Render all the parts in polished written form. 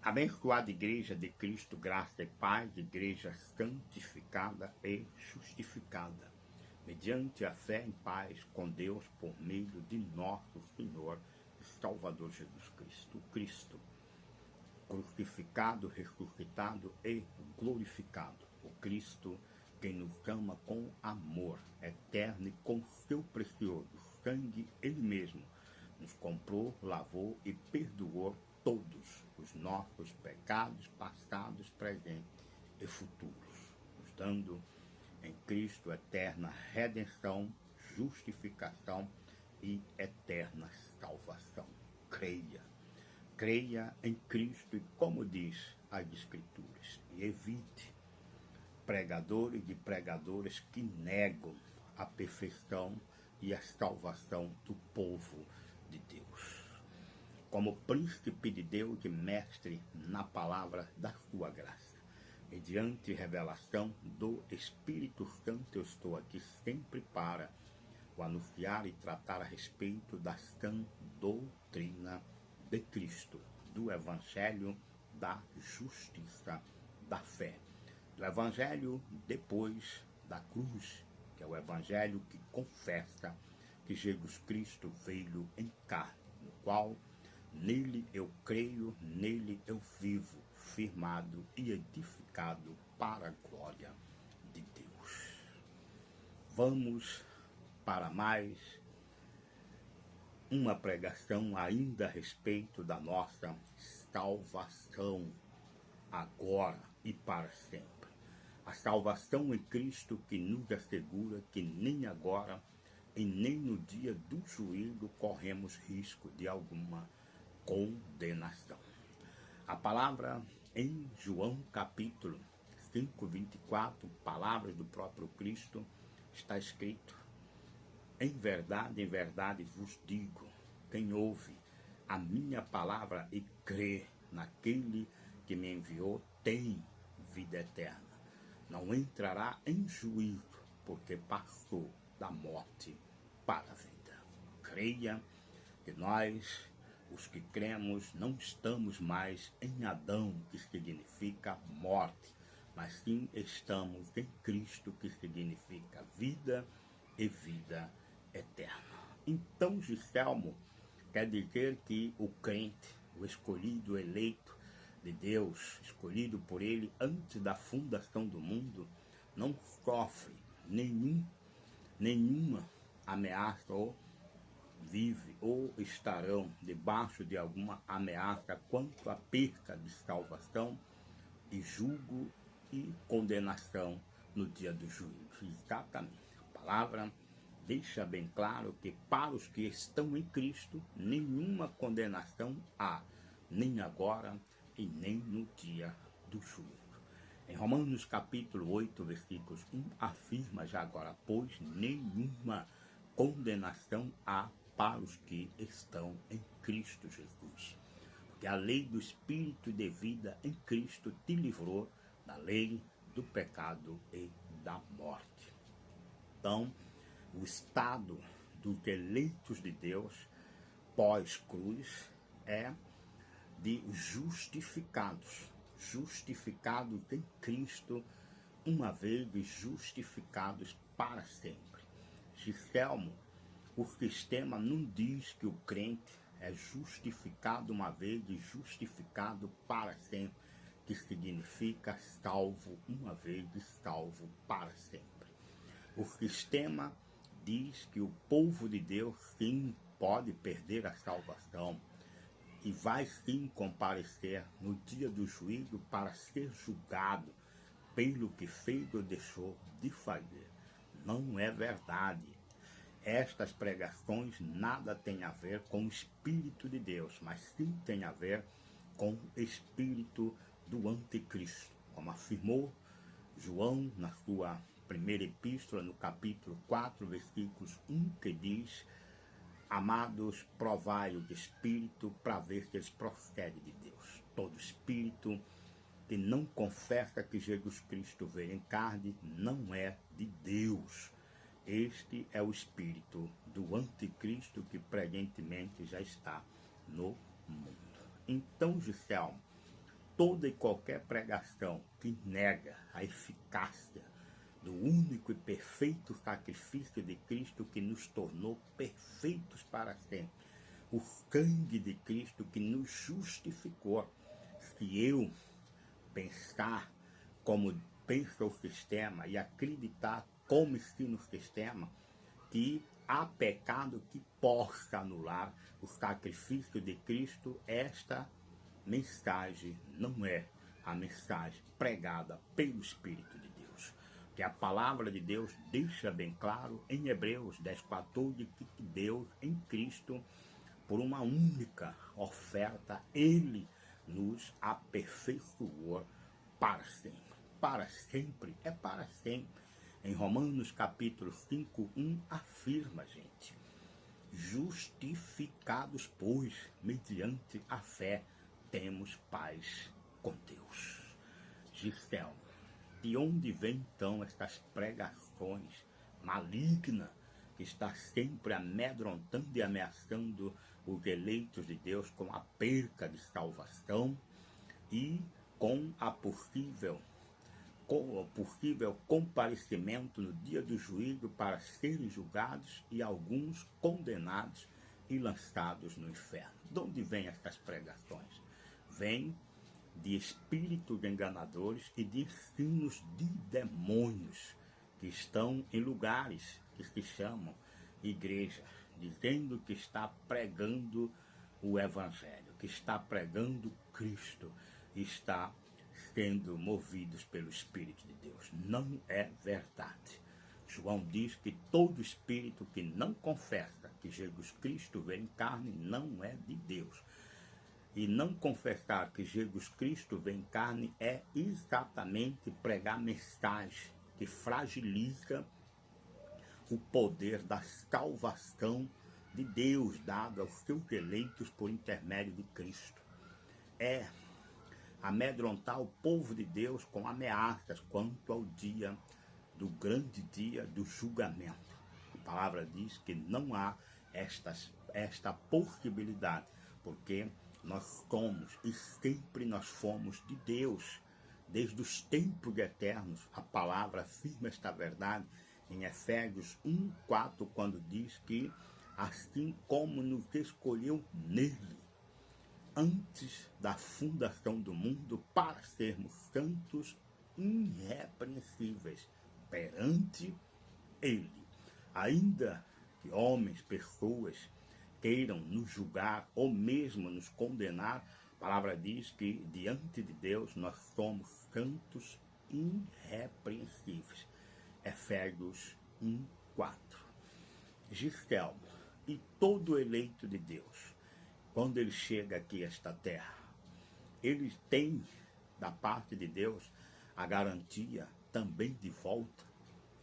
Abençoada Igreja de Cristo, graça e paz, Igreja santificada e justificada, mediante a fé em paz com Deus por meio de nosso Senhor e Salvador Jesus Cristo. O Cristo, crucificado, ressuscitado e glorificado. O Cristo, quem nos ama com amor eterno e com seu precioso sangue, Ele mesmo nos comprou, lavou e perdoou todos os nossos pecados passados, presentes e futuros, nos dando em Cristo eterna redenção, justificação e eterna salvação. Creia em Cristo e como diz as Escrituras, e evite pregadores e pregadoras que negam a perfeição e a salvação do povo de Deus. Como príncipe de Deus e mestre na palavra da sua graça, mediante revelação do Espírito Santo, eu estou aqui sempre para o anunciar e tratar a respeito da sã doutrina de Cristo, do Evangelho da justiça, da fé, do Evangelho depois da cruz, que é o Evangelho que confessa que Jesus Cristo veio em carne, no qual nele eu creio, nele eu vivo, firmado e edificado para a glória de Deus. Vamos para mais uma pregação ainda a respeito da nossa salvação, agora e para sempre. A salvação em Cristo que nos assegura que nem agora e nem no dia do juízo corremos risco de alguma condenação. A palavra em João capítulo 5, 24, palavras do próprio Cristo, está escrito: em verdade vos digo, quem ouve a minha palavra e crê naquele que me enviou tem vida eterna. Não entrará em juízo, porque passou da morte para a vida. Creia que nós, os que cremos, não estamos mais em Adão, que significa morte, mas sim estamos em Cristo, que significa vida e vida eterna. Então, Giselmo, quer dizer que o crente, o escolhido, o eleito de Deus, escolhido por Ele antes da fundação do mundo, não sofre nenhuma ameaça ou vive ou estarão debaixo de alguma ameaça quanto à perca de salvação e julgo e condenação no dia do juízo. Exatamente. A palavra deixa bem claro que para os que estão em Cristo, nenhuma condenação há, nem agora e nem no dia do juízo. Em Romanos capítulo 8, versículos 1, afirma já agora, pois nenhuma condenação há para os que estão em Cristo Jesus. Porque a lei do Espírito de vida em Cristo te livrou da lei do pecado e da morte. Então, o estado dos eleitos de Deus pós-cruz é de justificados em Cristo, uma vez justificados para sempre. Giselmo, o sistema não diz que o crente é justificado uma vez e justificado para sempre, que significa salvo uma vez e salvo para sempre. O sistema diz que o povo de Deus sim pode perder a salvação e vai sim comparecer no dia do juízo para ser julgado pelo que fez ou deixou de fazer. Não é verdade. Estas pregações nada têm a ver com o Espírito de Deus, mas sim tem a ver com o Espírito do Anticristo, como afirmou João na sua primeira epístola, no capítulo 4, versículos 1, que diz: amados, provai o Espírito para ver se eles procedem de Deus. Todo Espírito que não confessa que Jesus Cristo veio em carne não é de Deus. Este é o espírito do anticristo que presentemente já está no mundo. Então, Giselmo, toda e qualquer pregação que nega a eficácia do único e perfeito sacrifício de Cristo que nos tornou perfeitos para sempre, o sangue de Cristo que nos justificou. Se eu pensar como pensa o sistema e acreditar como ensina o sistema, que há pecado que possa anular o sacrifício de Cristo, esta mensagem não é a mensagem pregada pelo Espírito de Deus. Que a palavra de Deus deixa bem claro em Hebreus 10:14 que Deus em Cristo, por uma única oferta, Ele nos aperfeiçoou para sempre. Para sempre, é para sempre. Em Romanos capítulo 5:1 afirma, gente: justificados, pois, mediante a fé, temos paz com Deus. Gistel, de onde vem então estas pregações malignas que está sempre amedrontando e ameaçando os eleitos de Deus com a perca de salvação e com o possível comparecimento no dia do juízo para serem julgados e alguns condenados e lançados no inferno? De onde vêm estas pregações? Vêm de espíritos enganadores e de ensinos de demônios que estão em lugares que se chamam igreja, dizendo que está pregando o Evangelho, que está pregando Cristo, está sendo movidos pelo Espírito de Deus. Não é verdade. João diz que todo espírito que não confessa que Jesus Cristo veio em carne não é de Deus. E não confessar que Jesus Cristo vem em carne é exatamente pregar mensagem que fragiliza o poder da salvação de Deus dado aos seus eleitos por intermédio de Cristo. É amedrontar o povo de Deus com ameaças quanto ao dia do grande dia do julgamento. A palavra diz que não há esta possibilidade, porque nós somos e sempre nós fomos de Deus. Desde os tempos eternos, a palavra afirma esta verdade em Efésios 1:4, quando diz que assim como nos escolheu nele, antes da fundação do mundo, para sermos santos irrepreensíveis perante ele. Ainda que homens, pessoas queiram nos julgar ou mesmo nos condenar, a palavra diz que diante de Deus nós somos santos irrepreensíveis. Efésios 1:4. Gistel, e todo eleito de Deus, quando ele chega aqui a esta terra, ele tem da parte de Deus a garantia também de volta?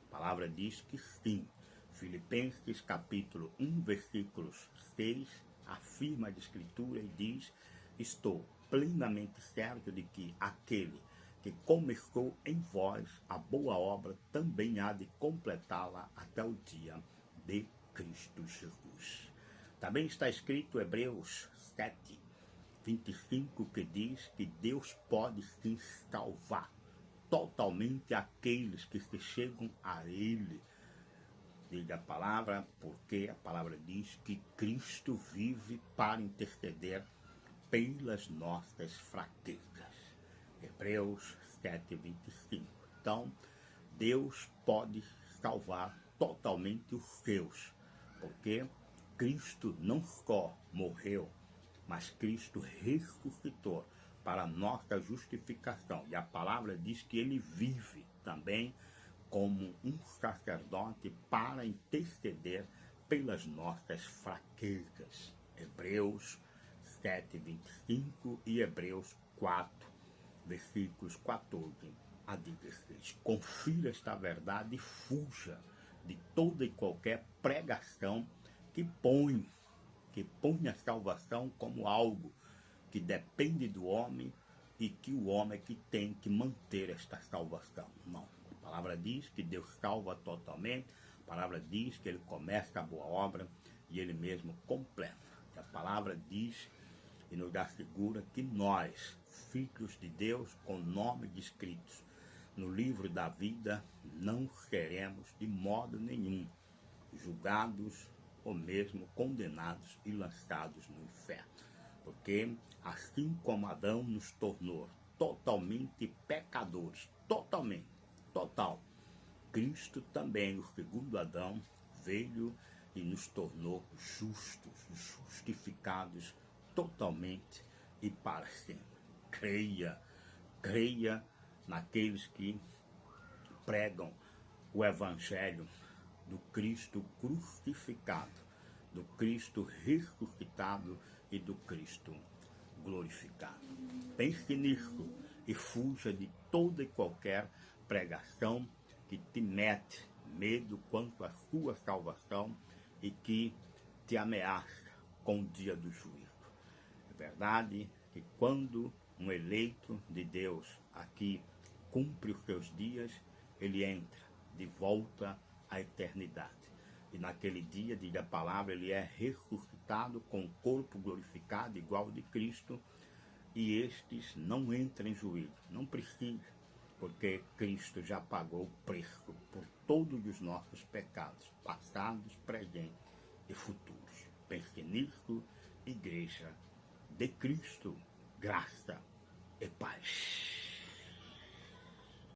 A palavra diz que sim. Filipenses capítulo 1, versículos 6, afirma a Escritura e diz: estou plenamente certo de que aquele que começou em vós a boa obra também há de completá-la até o dia de Cristo Jesus. Também está escrito Hebreus 7:25, que diz que Deus pode sim salvar totalmente aqueles que se chegam a Ele. Diga a palavra, porque a palavra diz que Cristo vive para interceder pelas nossas fraquezas. Hebreus 7:25. Então, Deus pode salvar totalmente os seus, porque Cristo não só morreu, mas Cristo ressuscitou para a nossa justificação. E a palavra diz que ele vive também como um sacerdote para interceder pelas nossas fraquezas. Hebreus 7:25 e Hebreus 4, versículos 14 a 16. Confira esta verdade e fuja de toda e qualquer pregação que põe a salvação como algo que depende do homem e que o homem é que tem que manter esta salvação. Não. A palavra diz que Deus salva totalmente, a palavra diz que ele começa a boa obra e ele mesmo completa. A palavra diz e nos assegura que nós filhos de Deus com nome descritos no livro da vida, não seremos de modo nenhum julgados ou mesmo condenados e lançados no inferno. Porque assim como Adão nos tornou totalmente pecadores, total, Cristo também, o segundo Adão, veio e nos tornou justos, justificados totalmente e para sempre. Creia naqueles que pregam o Evangelho do Cristo crucificado, do Cristo ressuscitado e do Cristo glorificado. Pense nisso e fuja de toda e qualquer pregação que te mete medo quanto à sua salvação e que te ameaça com o dia do juízo. É verdade que quando um eleito de Deus aqui cumpre os seus dias, ele entra de volta à eternidade. E naquele dia, diz a palavra, ele é ressuscitado com o corpo glorificado, igual ao de Cristo, e estes não entram em juízo. Não precisa, porque Cristo já pagou o preço por todos os nossos pecados, passados, presentes e futuros. Pense nisso, Igreja de Cristo, graça e paz.